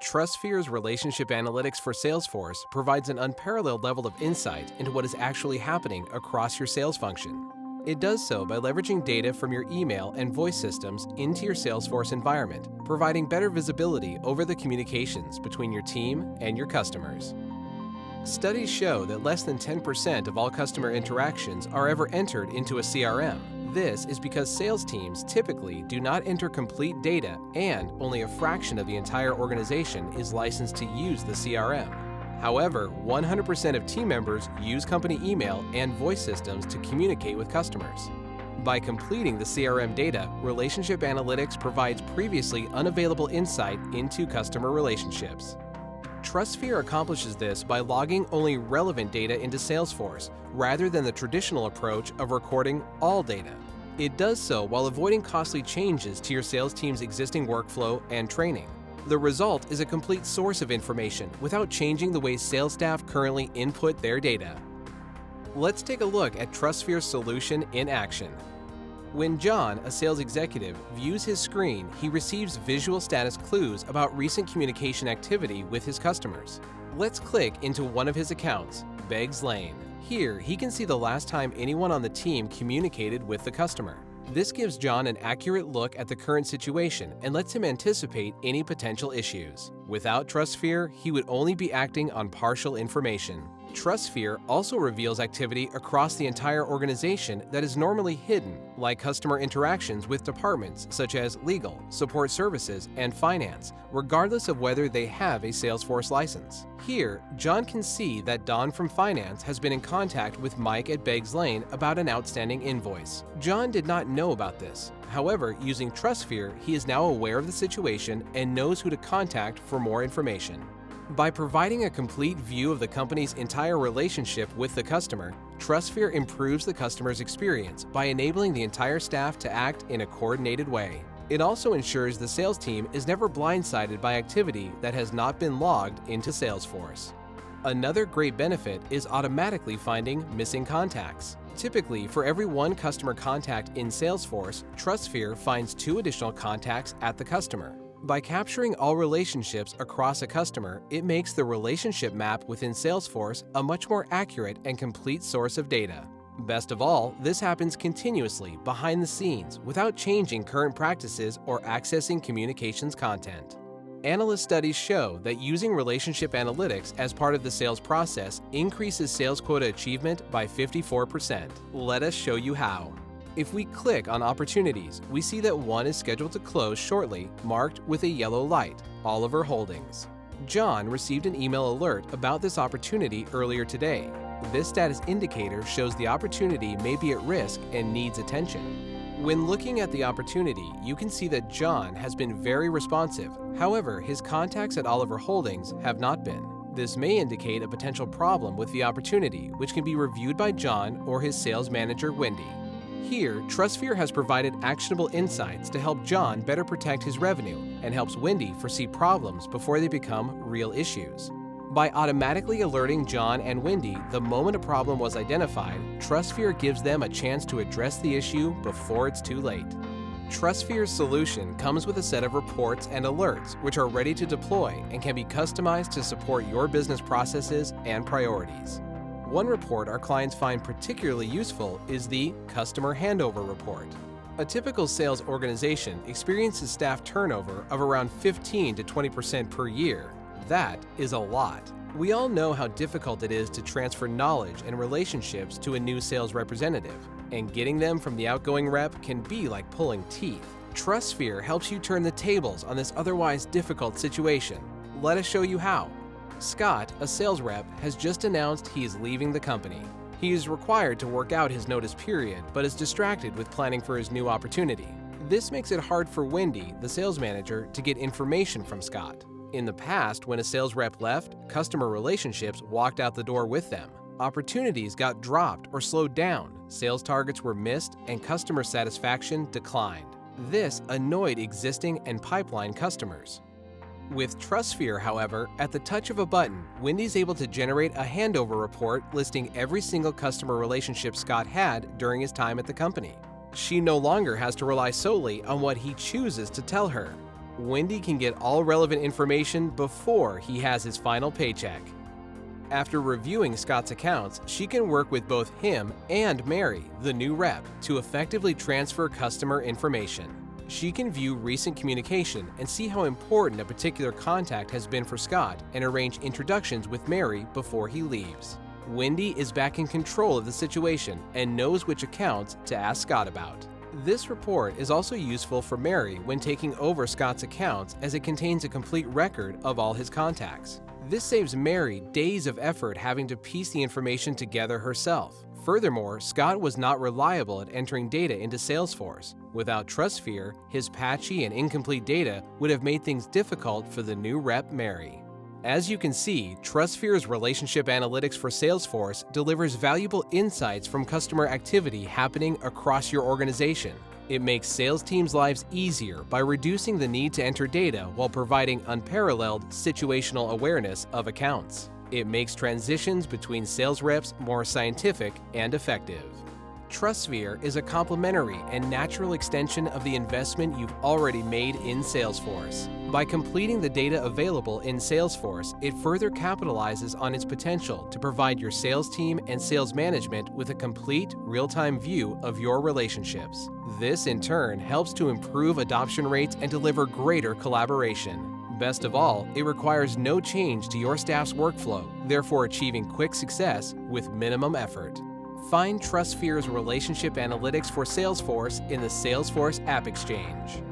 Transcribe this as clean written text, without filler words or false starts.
TrustSphere's relationship analytics for Salesforce provides an unparalleled level of insight into what is actually happening across your sales function. It does so by leveraging data from your email and voice systems into your Salesforce environment, providing better visibility over the communications between your team and your customers. Studies show that less than 10% of all customer interactions are ever entered into a CRM. This is because sales teams typically do not enter complete data, and only a fraction of the entire organization is licensed to use the CRM. However, 100% of team members use company email and voice systems to communicate with customers. By completing the CRM data, Relationship Analytics provides previously unavailable insight into customer relationships. TrustSphere accomplishes this by logging only relevant data into Salesforce, rather than the traditional approach of recording all data. It does so while avoiding costly changes to your sales team's existing workflow and training. The result is a complete source of information without changing the way sales staff currently input their data. Let's take a look at TrustSphere's solution in action. When John, a sales executive, views his screen, he receives visual status clues about recent communication activity with his customers. Let's click into one of his accounts, Beggs Lane. Here, he can see the last time anyone on the team communicated with the customer. This gives John an accurate look at the current situation and lets him anticipate any potential issues. Without TrustSphere, he would only be acting on partial information. TrustSphere also reveals activity across the entire organization that is normally hidden, like customer interactions with departments such as legal, support services, and finance, regardless of whether they have a Salesforce license. Here, John can see that Don from finance has been in contact with Mike at Beggs Lane about an outstanding invoice. John did not know about this. However, using TrustSphere, he is now aware of the situation and knows who to contact for more information. By providing a complete view of the company's entire relationship with the customer, TrustSphere improves the customer's experience by enabling the entire staff to act in a coordinated way. It also ensures the sales team is never blindsided by activity that has not been logged into Salesforce. Another great benefit is automatically finding missing contacts. Typically, for every one customer contact in Salesforce, TrustSphere finds 2 additional contacts at the customer. By capturing all relationships across a customer, it makes the relationship map within Salesforce a much more accurate and complete source of data. Best of all, this happens continuously behind the scenes without changing current practices or accessing communications content. Analyst studies show that using relationship analytics as part of the sales process increases sales quota achievement by 54%. Let us show you how. If we click on Opportunities, we see that one is scheduled to close shortly, marked with a yellow light, Oliver Holdings. John received an email alert about this opportunity earlier today. This status indicator shows the opportunity may be at risk and needs attention. When looking at the opportunity, you can see that John has been very responsive. However, his contacts at Oliver Holdings have not been. This may indicate a potential problem with the opportunity, which can be reviewed by John or his sales manager, Wendy. Here, TrustSphere has provided actionable insights to help John better protect his revenue and helps Wendy foresee problems before they become real issues. By automatically alerting John and Wendy the moment a problem was identified, TrustSphere gives them a chance to address the issue before it's too late. TrustSphere's solution comes with a set of reports and alerts which are ready to deploy and can be customized to support your business processes and priorities. One report our clients find particularly useful is the Customer Handover Report. A typical sales organization experiences staff turnover of around 15 to 20% per year. That is a lot. We all know how difficult it is to transfer knowledge and relationships to a new sales representative, and getting them from the outgoing rep can be like pulling teeth. TrustSphere helps you turn the tables on this otherwise difficult situation. Let us show you how. Scott, a sales rep, has just announced he is leaving the company. He is required to work out his notice period, but is distracted with planning for his new opportunity. This makes it hard for Wendy, the sales manager, to get information from Scott. In the past, when a sales rep left, customer relationships walked out the door with them. Opportunities got dropped or slowed down, sales targets were missed, and customer satisfaction declined. This annoyed existing and pipeline customers. With TrustSphere, however, at the touch of a button, Wendy's able to generate a handover report listing every single customer relationship Scott had during his time at the company. She no longer has to rely solely on what he chooses to tell her. Wendy can get all relevant information before he has his final paycheck. After reviewing Scott's accounts, she can work with both him and Mary, the new rep, to effectively transfer customer information. She can view recent communication and see how important a particular contact has been for Scott and arrange introductions with Mary before he leaves. Wendy is back in control of the situation and knows which accounts to ask Scott about. This report is also useful for Mary when taking over Scott's accounts, as it contains a complete record of all his contacts. This saves Mary days of effort having to piece the information together herself. Furthermore, Scott was not reliable at entering data into Salesforce. Without TrustSphere, his patchy and incomplete data would have made things difficult for the new rep, Mary. As you can see, TrustSphere's relationship analytics for Salesforce delivers valuable insights from customer activity happening across your organization. It makes sales teams' lives easier by reducing the need to enter data while providing unparalleled situational awareness of accounts. It makes transitions between sales reps more scientific and effective. TrustSphere is a complementary and natural extension of the investment you've already made in Salesforce. By completing the data available in Salesforce, it further capitalizes on its potential to provide your sales team and sales management with a complete, real-time view of your relationships. This, in turn, helps to improve adoption rates and deliver greater collaboration. Best of all, it requires no change to your staff's workflow, therefore achieving quick success with minimum effort. Find TrustSphere's relationship analytics for Salesforce in the Salesforce AppExchange.